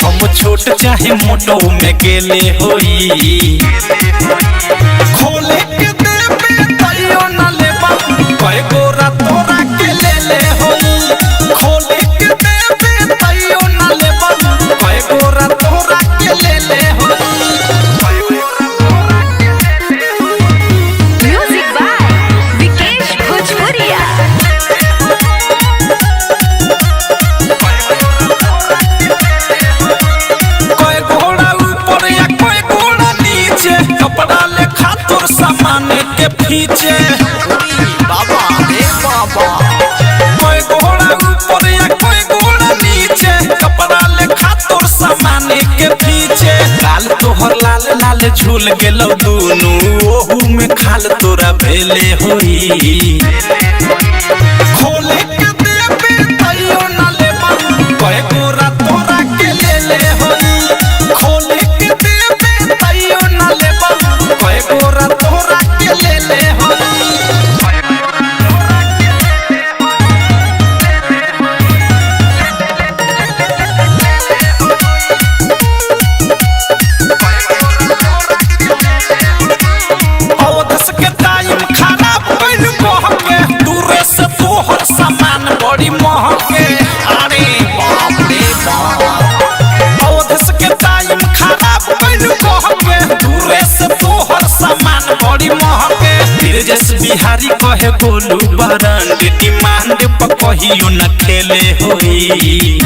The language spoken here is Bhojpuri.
हम छोट चाहे मोटो में गेले होई खोले के देबे तइयो न लेबा कय गोरा तोरा के ले ले होई खोले के देबे तइयो न लेबा कय गोरा तोरा के ले ले होई। म्यूजिक बाय विकेश भोजपुरिया। कपड़ा ले खातुर सामान के पीछे बाबा रे बाबा कोई घोड़ा ऊपर या कोई घोड़ा नीचे कपड़ा ले खातुर सामान के पीछे काल तोहर लाल लाल झूल गेलो दुनु ओहू में खाल तोरा भेले होई खोले के देबे तइयो न लेबा कोई गोरा तोरा के ले ले होई खोले के देबे तइयो न लेबा कोई गोरा तोरा के ले ले होई। के टाइम खराब कइल महके दूरे से तोहर सामान बड़ी महके अरे बाप रे बाप औधस के टाइम खराब कइल महके दूरे से तोहर सामान बड़ी महके फिर जस बिहारी कहे गोलू बरंड डिमांड पर कहियो न खेले होई।